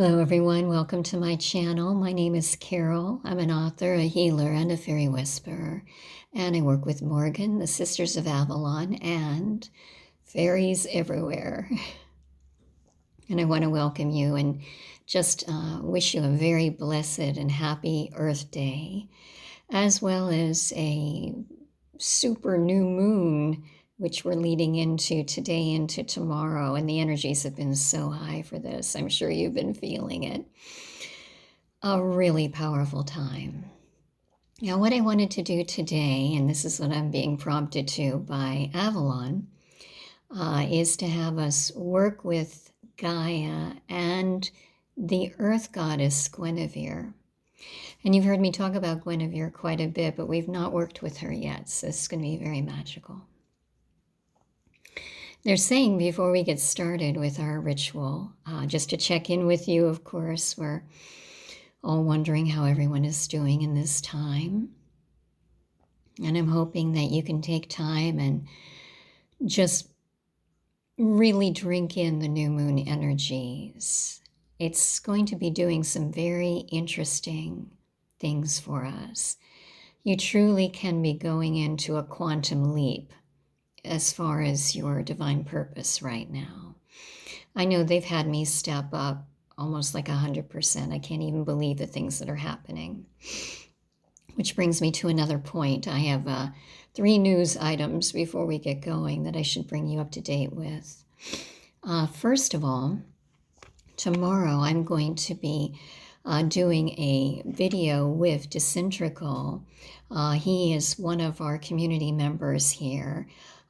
Hello everyone, welcome to my channel. My name is Carol. I'm an author, a healer, and a fairy whisperer. And I work with Morgen, the Sisters of Avalon, and fairies everywhere. And I want to welcome you and just wish you a very blessed and happy Earth Day, as well as a super new moon, which we're leading into today into tomorrow. And the energies have been so high for this. I'm sure you've been feeling it. A really powerful time. Now, what I wanted to do today, and this is what I'm being prompted to by Avalon, is to have us work with Gaia and the earth goddess Guenevere. And you've heard me talk about Guenevere quite a bit, but we've not worked with her yet, so this is going to be very magical. They're saying before we get started with our ritual, just to check in with you, of course, we're all wondering how everyone is doing in this time. And I'm hoping that you can take time and just really drink in the new moon energies. It's going to be doing some very interesting things for us. You truly can be going into a quantum leap as far as your divine purpose right now. I know they've had me step up almost like 100%. I can't even believe the things that are happening. Which brings me to another point. I have 3 news items before we get going that I should bring you up to date with. First of all, tomorrow I'm going to be doing a video with Disintregal. He is one of our community members here.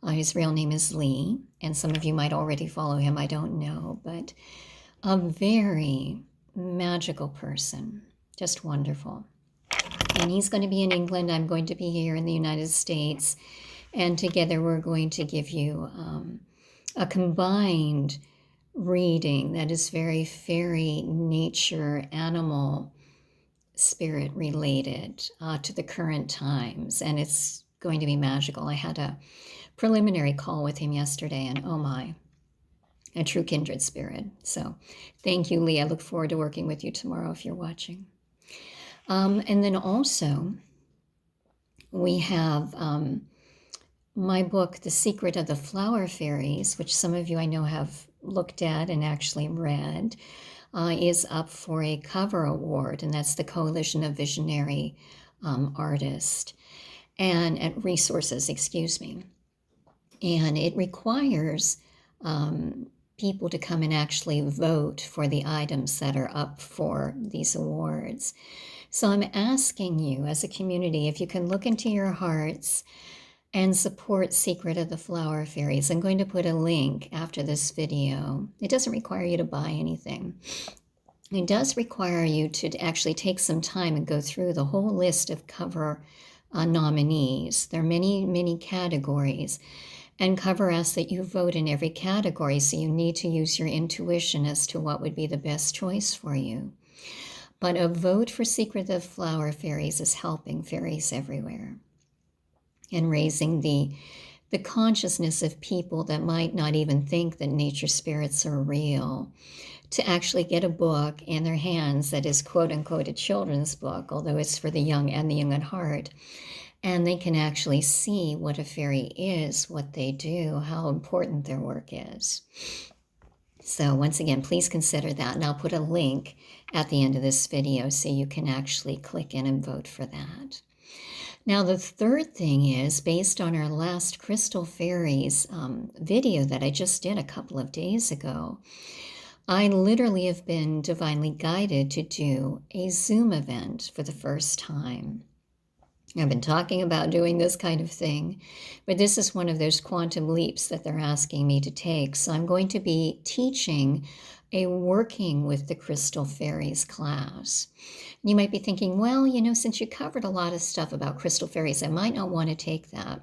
His real name is Lee, and some of you might already follow him, I don't know, but a very magical person, just wonderful. And he's going to be in England, I'm going to be here in the United States, and together we're going to give you a combined reading that is very fairy, nature, animal, spirit related to the current times, and it's going to be magical. I had a preliminary call with him yesterday, and oh my, a true kindred spirit. So thank you, Lee. I look forward to working with you tomorrow if you're watching. And then also, we have my book, The Secret of the Flower Fairies, which some of you I know have looked at and actually read, is up for a cover award, and that's the Coalition of Visionary Artists and Resources, excuse me. And it requires people to come and actually vote for the items that are up for these awards. So I'm asking you as a community, if you can look into your hearts and support Secret of the Flower Fairies. I'm going to put a link after this video. It doesn't require you to buy anything. It does require you to actually take some time and go through the whole list of cover nominees. There are many, many categories. And cover asks that you vote in every category, so you need to use your intuition as to what would be the best choice for you. But a vote for Secret of the Flower Fairies is helping fairies everywhere and raising the consciousness of people that might not even think that nature spirits are real, to actually get a book in their hands that is quote-unquote a children's book, although it's for the young and the young at heart. And they can actually see what a fairy is, what they do, how important their work is. So once again, please consider that. And I'll put a link at the end of this video so you can actually click in and vote for that. Now, the third thing is, based on our last Crystal Fairies video that I just did a couple of days ago, I literally have been divinely guided to do a Zoom event for the first time. I've been talking about doing this kind of thing, but this is one of those quantum leaps that they're asking me to take. So I'm going to be teaching a Working with the Crystal Fairies class. You might be thinking, well, you know, since you covered a lot of stuff about Crystal Fairies, I might not want to take that.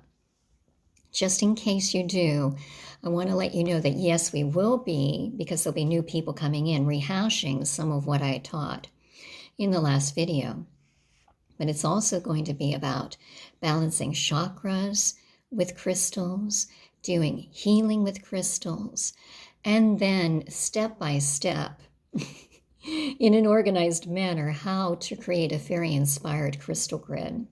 Just in case you do, I want to let you know that yes, we will be, because there'll be new people coming in, rehashing some of what I taught in the last video. But it's also going to be about balancing chakras with crystals, doing healing with crystals, and then step by step, in an organized manner how to create a fairy-inspired crystal grid.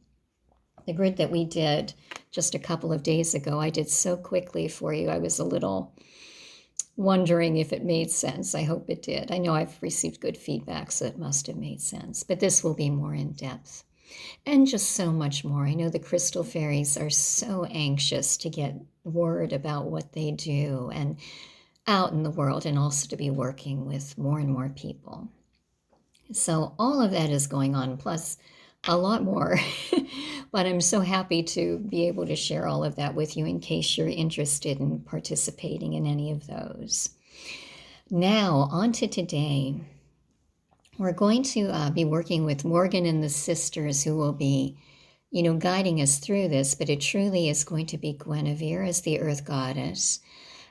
The grid that we did just a couple of days ago, I did so quickly for you. I was a little wondering if it made sense. I hope it did. I know I've received good feedback, so it must have made sense. But this will be more in depth and just so much more. I know the Crystal Fairies are so anxious to get word about what they do and out in the world, and also to be working with more and more people. So all of that is going on, plus a lot more. But I'm so happy to be able to share all of that with you in case you're interested in participating in any of those. Now, on to today. We're going to be working with Morgen and the sisters, who will be, guiding us through this, but it truly is going to be Guenevere as the earth goddess,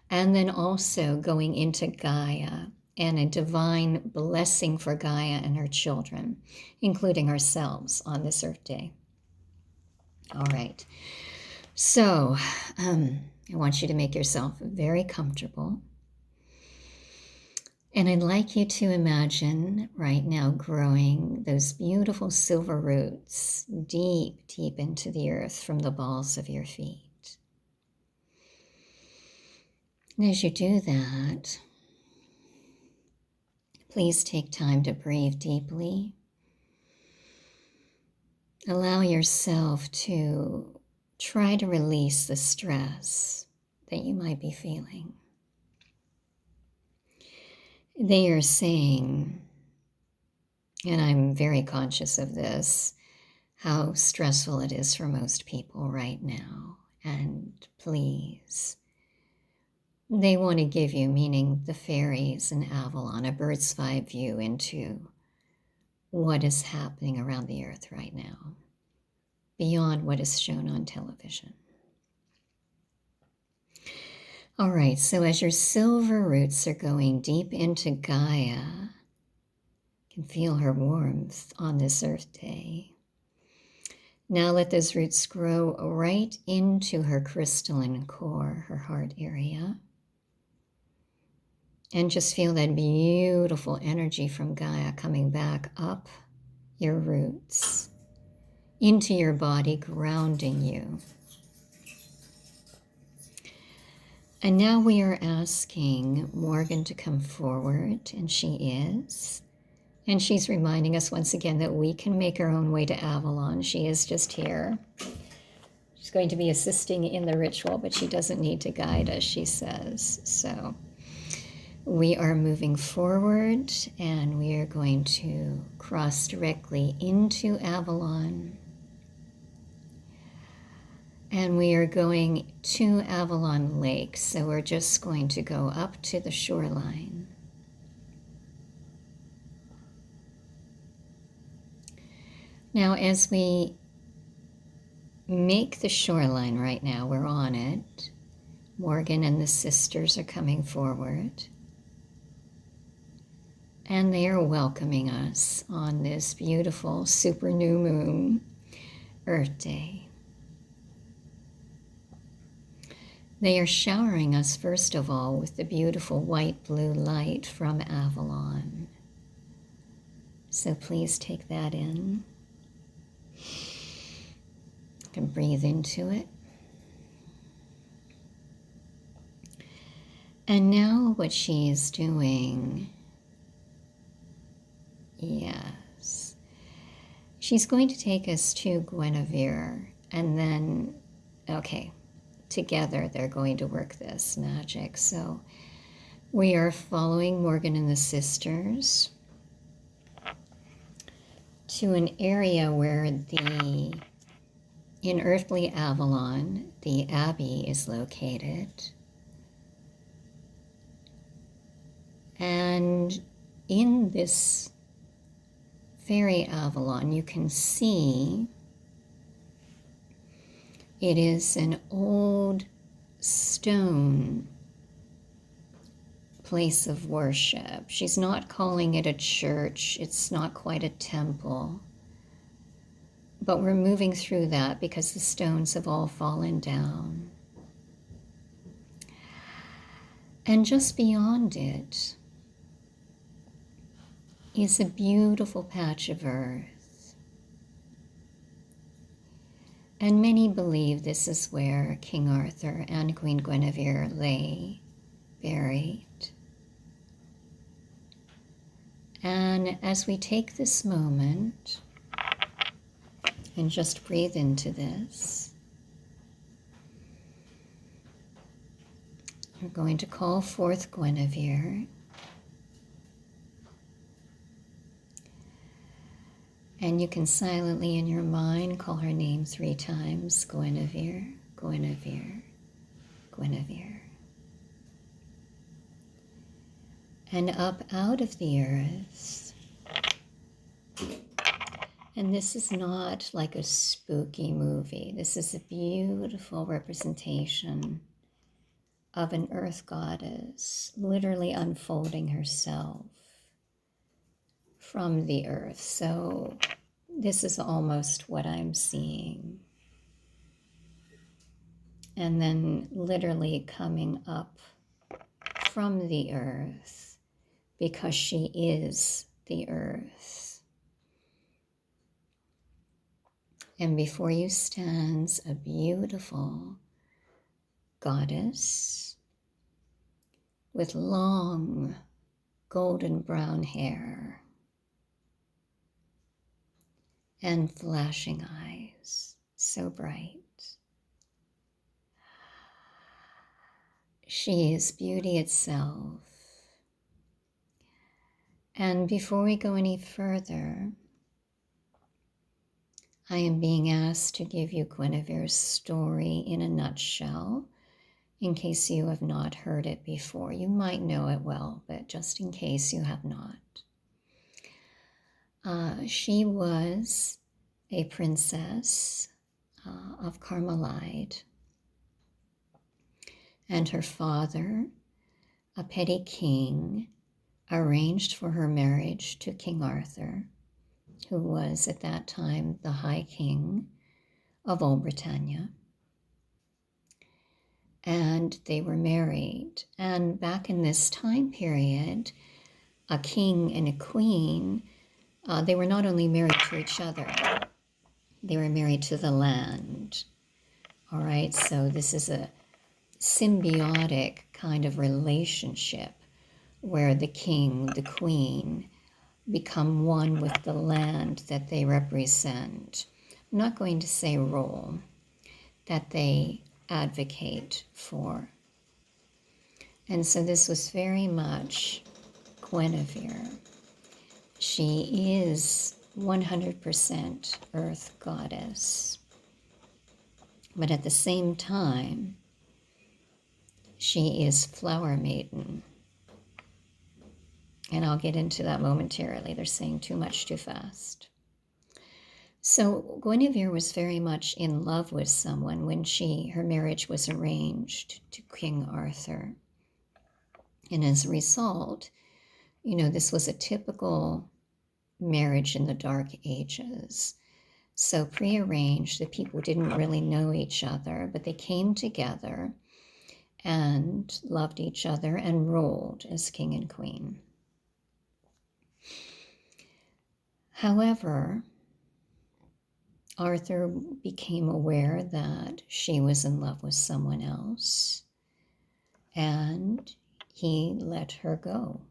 and then also going into Gaia and a divine blessing for Gaia and her children, including ourselves on this Earth Day. All right. So I want you to make yourself very comfortable. And I'd like you to imagine right now growing those beautiful silver roots deep, deep into the earth from the balls of your feet. And as you do that, please take time to breathe deeply. Allow yourself to try to release the stress that you might be feeling. They are saying, and I'm very conscious of this, how stressful it is for most people right now. And please, they want to give you, meaning the fairies in Avalon, a bird's eye view into what is happening around the earth right now, beyond what is shown on television. All right, so as your silver roots are going deep into Gaia, you can feel her warmth on this Earth Day. Now let those roots grow right into her crystalline core, her heart area. And just feel that beautiful energy from Gaia coming back up your roots, into your body, grounding you. And now we are asking Morgen to come forward, and she is. And she's reminding us once again that we can make our own way to Avalon. She is just here. She's going to be assisting in the ritual, but she doesn't need to guide us, she says. So we are moving forward, and we are going to cross directly into Avalon. And we are going to Avalon Lakes, so we're just going to go up to the shoreline. Now, as we make the shoreline right now, we're on it. Morgen and the sisters are coming forward. And they are welcoming us on this beautiful super new moon Earth Day. They are showering us, first of all, with the beautiful white-blue light from Avalon. So please take that in. You can breathe into it. And now what she is doing, yes, she's going to take us to Guenevere, and then, okay, together they're going to work this magic. So we are following Morgen and the sisters to an area where in earthly Avalon, the Abbey is located. And in this fairy Avalon, you can see it is an old stone place of worship. She's not calling it a church. It's not quite a temple. But we're moving through that because the stones have all fallen down. And just beyond it, is a beautiful patch of earth. And many believe this is where King Arthur and Queen Guenevere lay buried. And as we take this moment and just breathe into this, we're going to call forth Guenevere. And you can silently in your mind call her name 3 times. Guenevere, Guenevere, Guenevere. And up out of the earth. And this is not like a spooky movie. This is a beautiful representation of an earth goddess literally unfolding herself from the earth. So this is almost what I'm seeing. And then literally coming up from the earth because she is the earth. And before you stands a beautiful goddess with long golden brown hair and flashing eyes, so bright. She is beauty itself. And before we go any further, I am being asked to give you Guinevere's story in a nutshell, in case you have not heard it before. You might know it well, but just in case you have not. She was a princess of Carmelide, and her father, a petty king, arranged for her marriage to King Arthur, who was at that time the High King of all Britannia. And they were married. And back in this time period, a king and a queen, they were not only married to each other, they were married to the land. All right, so this is a symbiotic kind of relationship where the king, the queen, become one with the land that they represent. I'm not going to say rule, that they advocate for. And so this was very much Guinevere. She is 100% earth goddess. But at the same time, she is flower maiden. And I'll get into that momentarily. They're saying too much too fast. So Guinevere was very much in love with someone when her marriage was arranged to King Arthur. And as a result, this was a typical marriage in the Dark Ages. So prearranged, the people didn't really know each other, but they came together and loved each other and ruled as king and queen. However, Arthur became aware that she was in love with someone else, and he let her go,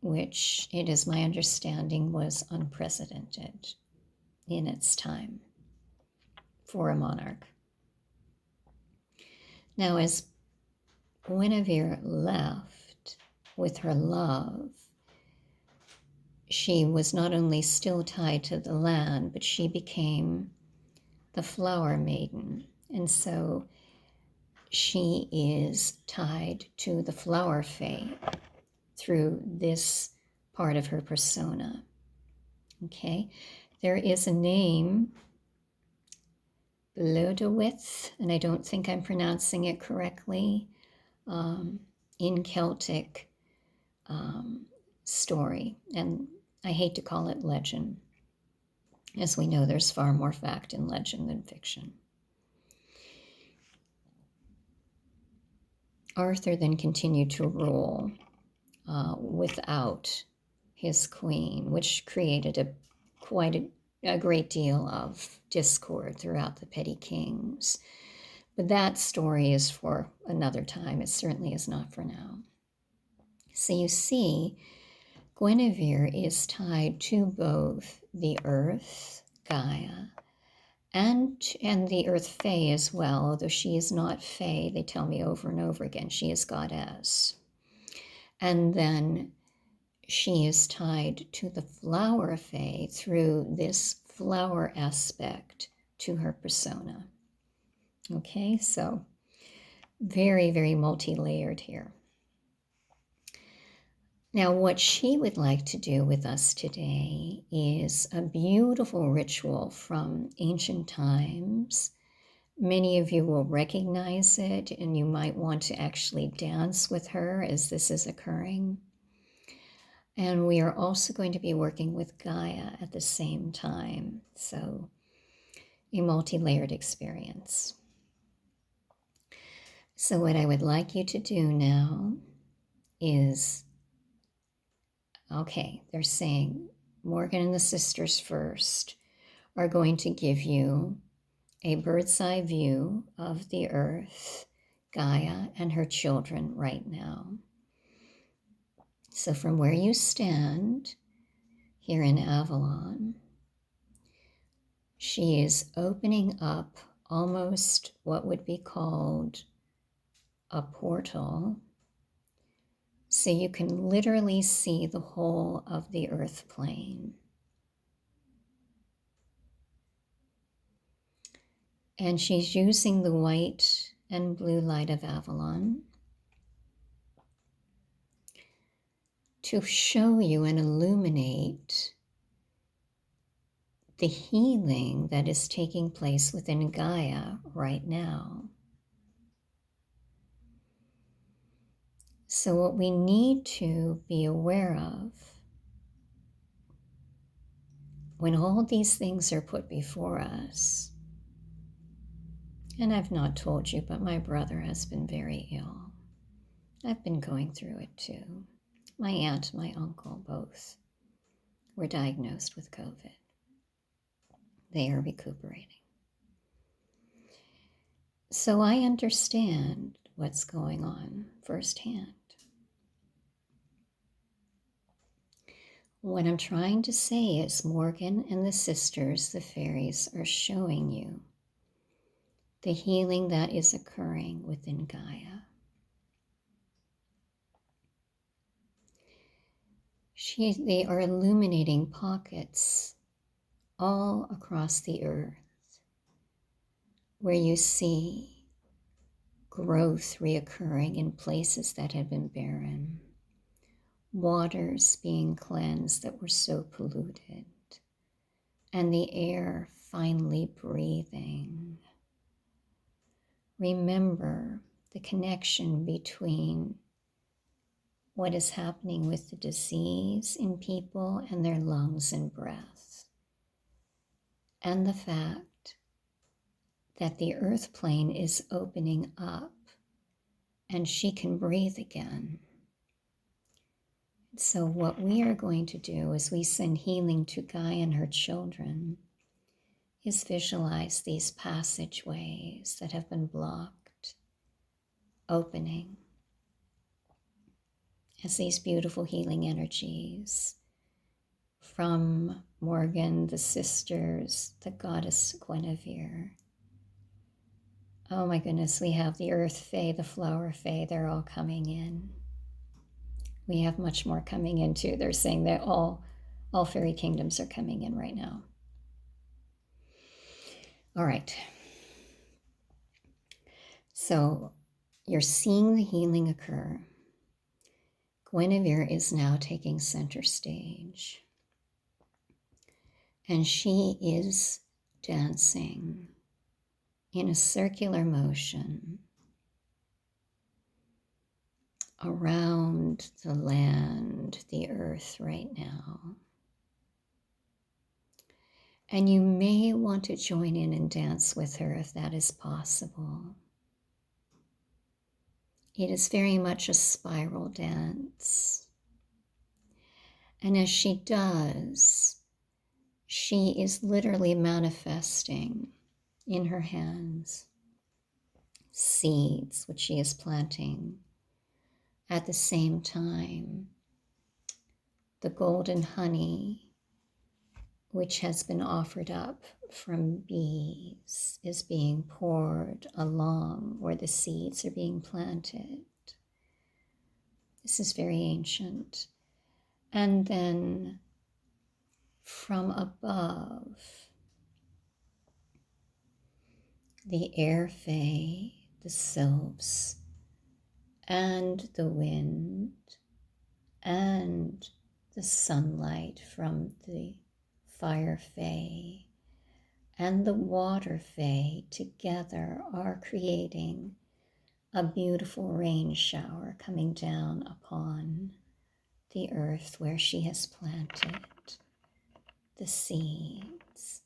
which it is my understanding was unprecedented in its time for a monarch. Now, as Guinevere left with her love, she was not only still tied to the land, but she became the flower maiden. And so she is tied to the flower fae through this part of her persona. Okay, there is a name, Blodowith, and I don't think I'm pronouncing it correctly, in Celtic story. And I hate to call it legend. As we know, there's far more fact in legend than fiction. Arthur then continued to rule without his queen, which created a great deal of discord throughout the petty kings. But that story is for another time. It certainly is not for now. So you see, Guenevere is tied to both the earth, Gaia, and the earth Fae as well, although she is not Fae. They tell me over and over again she is goddess. And then she is tied to the flower Fae through this flower aspect to her persona. Okay, so very, very multi-layered here. Now, what she would like to do with us today is a beautiful ritual from ancient times. Many of you will recognize it, and you might want to actually dance with her as this is occurring. And we are also going to be working with Gaia at the same time. So, a multi-layered experience. So what I would like you to do now is, okay, they're saying Morgen and the sisters first are going to give you a bird's eye view of the earth, Gaia, and her children right now. So from where you stand here in Avalon, she is opening up almost what would be called a portal, so you can literally see the whole of the earth plane. And she's using the white and blue light of Avalon to show you and illuminate the healing that is taking place within Gaia right now. So what we need to be aware of when all these things are put before us, and I've not told you, but my brother has been very ill. I've been going through it too. My aunt, my uncle, both were diagnosed with COVID. They are recuperating. So I understand what's going on firsthand. What I'm trying to say is Morgen and the sisters, the fairies, are showing you the healing that is occurring within Gaia. They are illuminating pockets all across the earth where you see growth reoccurring in places that had been barren, waters being cleansed that were so polluted, and the air finally breathing. Remember the connection between what is happening with the disease in people and their lungs and breath, and the fact that the earth plane is opening up and she can breathe again. So what we are going to do as we send healing to Gaia and her children is visualize these passageways that have been blocked, opening as these beautiful healing energies from Morgen, the sisters, the goddess Guenevere. Oh my goodness, we have the earth fae, the flower fae, they're all coming in. We have much more coming in too. They're saying that all fairy kingdoms are coming in right now. All right. So you're seeing the healing occur. Guenevere is now taking center stage. And she is dancing in a circular motion around the land, the earth right now. And you may want to join in and dance with her if that is possible. It is very much a spiral dance. And as she does, she is literally manifesting in her hands seeds which she is planting. At the same time, the golden honey, which has been offered up from bees, is being poured along where the seeds are being planted. This is very ancient. And then from above, the air fae, the sylphs, and the wind, and the sunlight from the fire fae, and the water fae together are creating a beautiful rain shower coming down upon the earth where she has planted the seeds.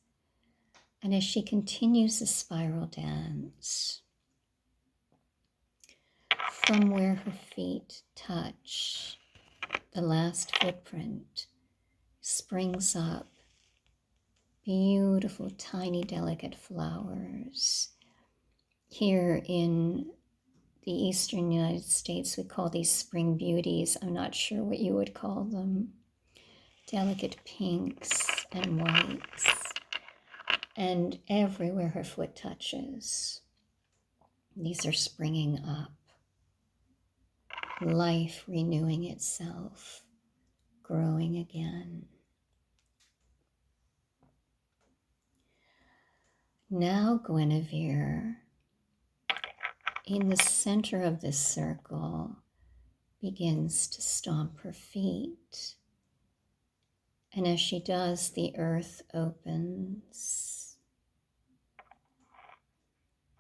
And as she continues the spiral dance, from where her feet touch, the last footprint springs up beautiful, tiny, delicate flowers. Here in the eastern United States, we call these spring beauties. I'm not sure what you would call them. Delicate pinks and whites. And everywhere her foot touches, these are springing up. Life renewing itself, growing again. Now Guenevere, in the center of this circle, begins to stomp her feet. And as she does, the earth opens.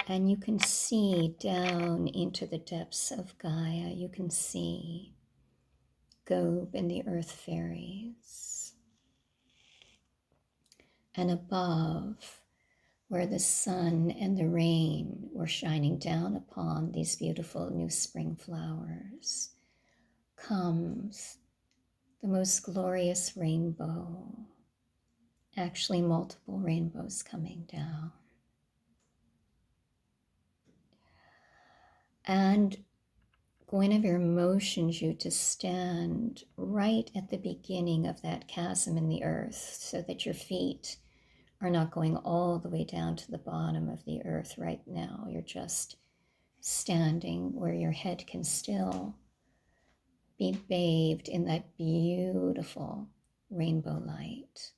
And you can see down into the depths of Gaia. You can see Gob and the Earth Fairies. And above, where the sun and the rain were shining down upon these beautiful new spring flowers, comes the most glorious rainbow, actually multiple rainbows coming down. And Guinevere motions you to stand right at the beginning of that chasm in the earth so that your feet are not going all the way down to the bottom of the earth right now. You're just standing where your head can still be bathed in that beautiful rainbow light.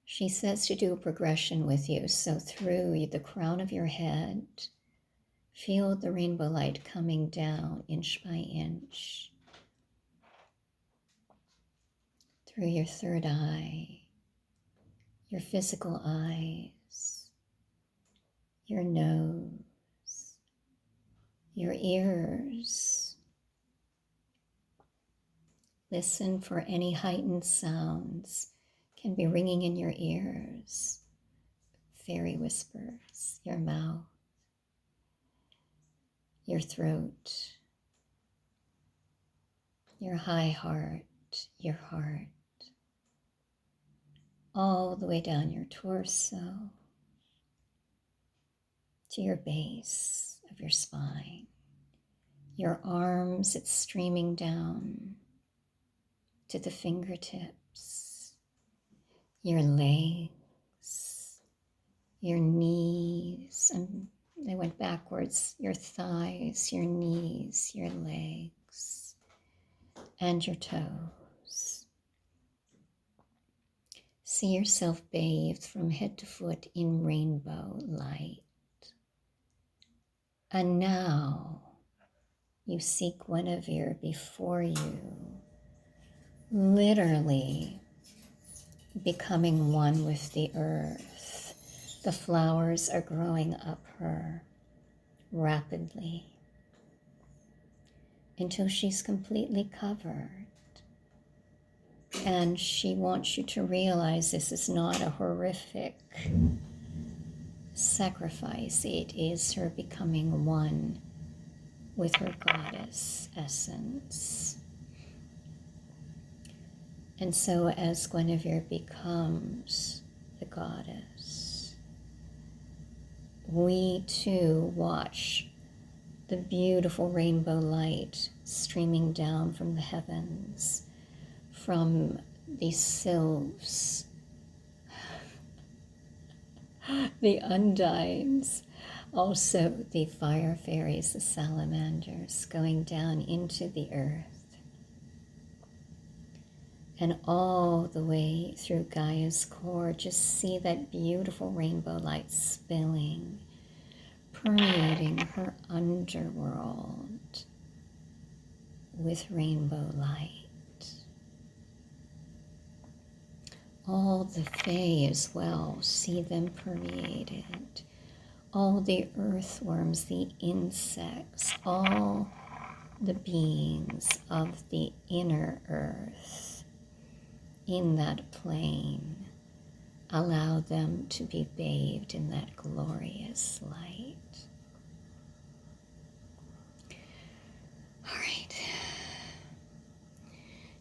She says to do a progression with you. So through the crown of your head, feel the rainbow light coming down inch by inch. Through your third eye, your physical eyes, your nose, your ears. Listen for any heightened sounds can be ringing in your ears. Fairy whispers, your mouth, your throat, your high heart, your heart, all the way down your torso to your base of your spine. Your arms, it's streaming down to the fingertips, your legs, your knees, and they went backwards, your thighs, your knees, your legs, and your toes. See yourself bathed from head to foot in rainbow light. And now you see Guinevere before you, literally becoming one with the earth. The flowers are growing up her rapidly until she's completely covered. And she wants you to realize this is not a horrific sacrifice. It is her becoming one with her goddess essence. And so as Guenevere becomes the goddess, we too watch the beautiful rainbow light streaming down from the heavens, from the sylphs, the undines, also the fire fairies, the salamanders, going down into the earth, and all the way through Gaia's core. Just see that beautiful rainbow light spilling, permeating her underworld with rainbow light. All the fae as well, see them permeated. All the earthworms, the insects, all the beings of the inner earth in that plane, allow them to be bathed in that glorious light. All right.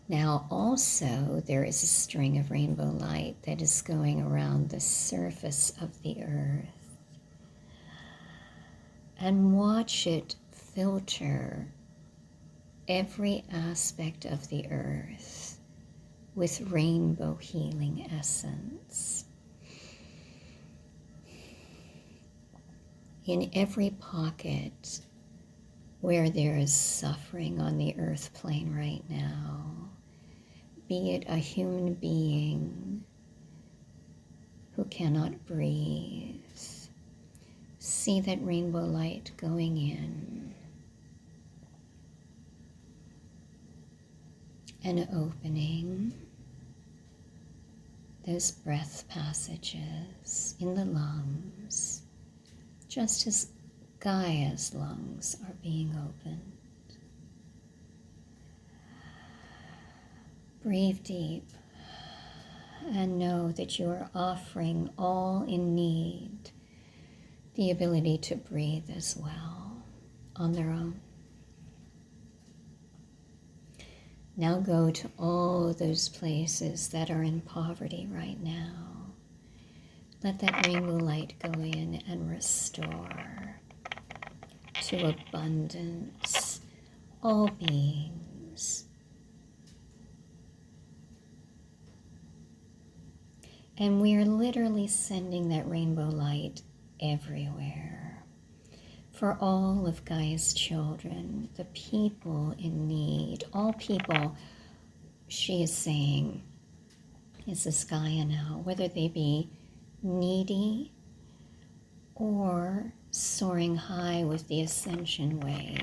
Now also there is a string of rainbow light that is going around the surface of the earth. And watch it filter every aspect of the earth with rainbow healing essence. In every pocket where there is suffering on the earth plane right now, be it a human being who cannot breathe, see that rainbow light going in and opening those breath passages in the lungs, just as Gaia's lungs are being opened. Breathe deep and know that you are offering all in need the ability to breathe as well on their own. Now go to all those places that are in poverty right now. Let that rainbow light go in and restore to abundance all beings. And we are literally sending that rainbow light everywhere for all of Gaia's children, the people in need, all people, she is saying, is this Gaia now, whether they be needy or soaring high with the ascension wave,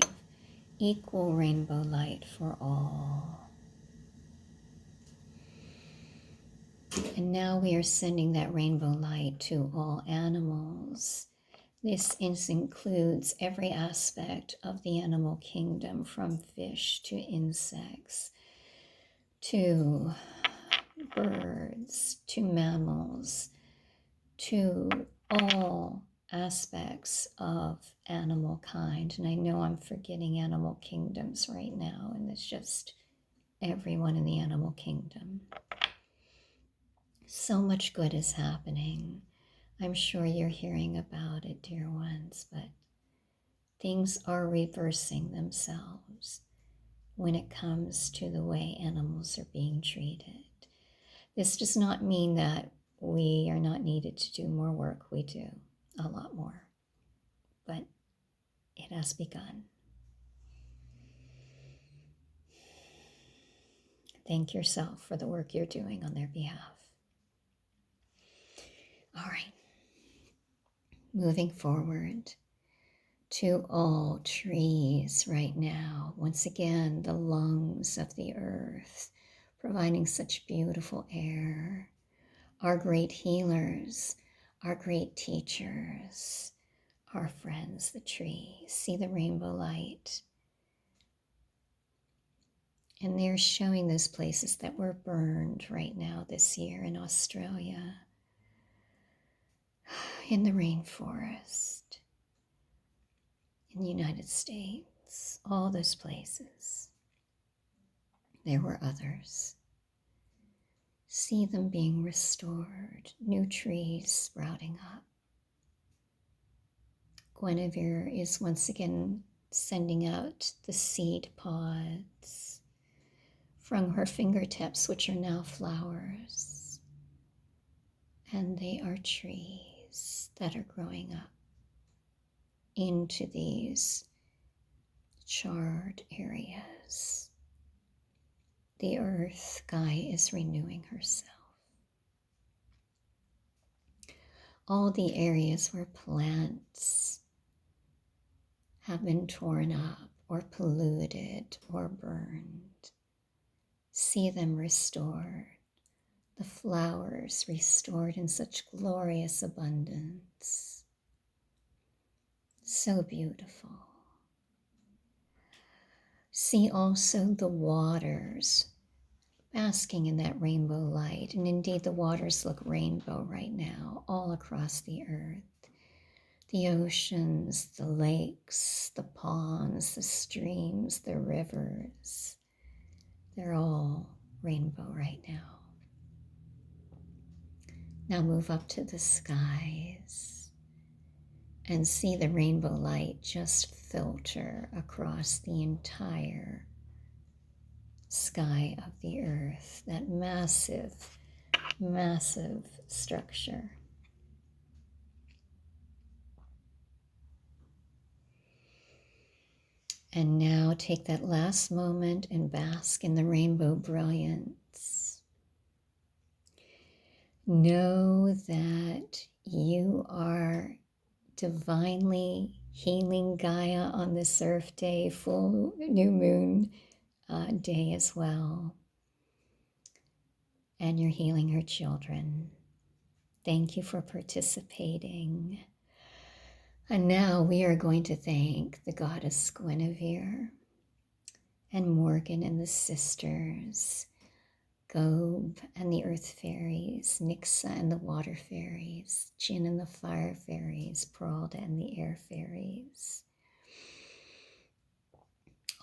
equal rainbow light for all. And now we are sending that rainbow light to all animals. This includes every aspect of the animal kingdom, from fish to insects, to birds, to mammals, to all aspects of animal kind. And I know I'm forgetting animal kingdoms right now, and it's just everyone in the animal kingdom. So much good is happening. I'm sure you're hearing about it, dear ones, but things are reversing themselves when it comes to the way animals are being treated. This does not mean that we are not needed to do more work. We do a lot more, but it has begun. Thank yourself for the work you're doing on their behalf. All right, moving forward to all trees right now. Once again, the lungs of the earth, providing such beautiful air. Our great healers, our great teachers, our friends, the trees. See the rainbow light. And they're showing those places that were burned right now this year in Australia, in the rainforest, in the United States, all those places. There were others. See them being restored, new trees sprouting up. Guenevere is once again sending out the seed pods from her fingertips, which are now flowers. And they are trees that are growing up into these charred areas. The earth, Gaia, is renewing herself. All the areas where plants have been torn up or polluted or burned, see them restored. The flowers restored in such glorious abundance. So beautiful. See also the waters basking in that rainbow light. And indeed, the waters look rainbow right now, all across the earth. The oceans, the lakes, the ponds, the streams, the rivers, they're all rainbow right now. Now move up to the skies and see the rainbow light just filter across the entire sky of the earth, that massive, massive structure. And now take that last moment and bask in the rainbow brilliance. Know that you are divinely healing Gaia on this Earth Day, full new moon day as well. And you're healing her children. Thank you for participating. And now we are going to thank the goddess Guenevere and Morgen and the sisters, Gob and the Earth Fairies, Nixa and the Water Fairies, Jin and the Fire Fairies, Peralta and the Air Fairies,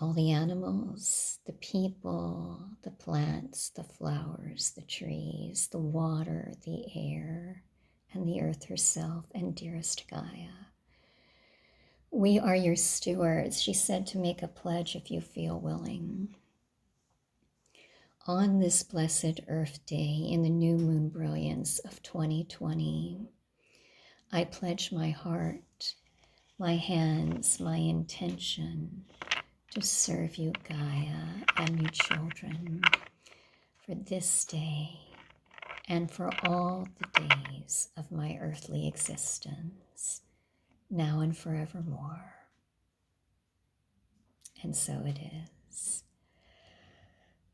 all the animals, the people, the plants, the flowers, the trees, the water, the air, and the earth herself, and dearest Gaia. We are your stewards. She said to make a pledge if you feel willing. On this blessed Earth Day in the new moon brilliance of 2020, I pledge my heart, my hands, my intention to serve you, Gaia, and you children, for this day and for all the days of my earthly existence, now and forevermore. And so it is.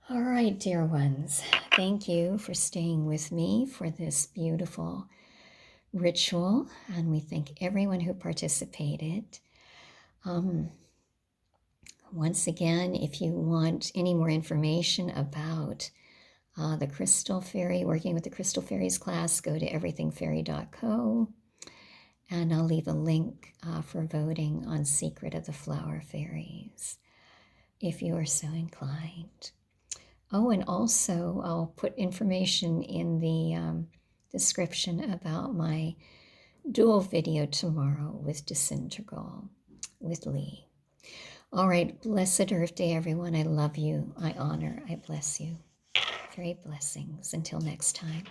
All right, dear ones, thank you for staying with me for this beautiful ritual, and we thank everyone who participated. Once again, if you want any more information about the Crystal Fairy, working with the Crystal Fairies class, go to everythingfairy.co, and I'll leave a link for voting on Secret of the Flower Fairies, if you are so inclined. Oh, and also I'll put information in the description about my dual video tomorrow with Disintregal with Lee. All right, blessed Earth Day, everyone. I love you. I honor. I bless you. Great blessings. Until next time.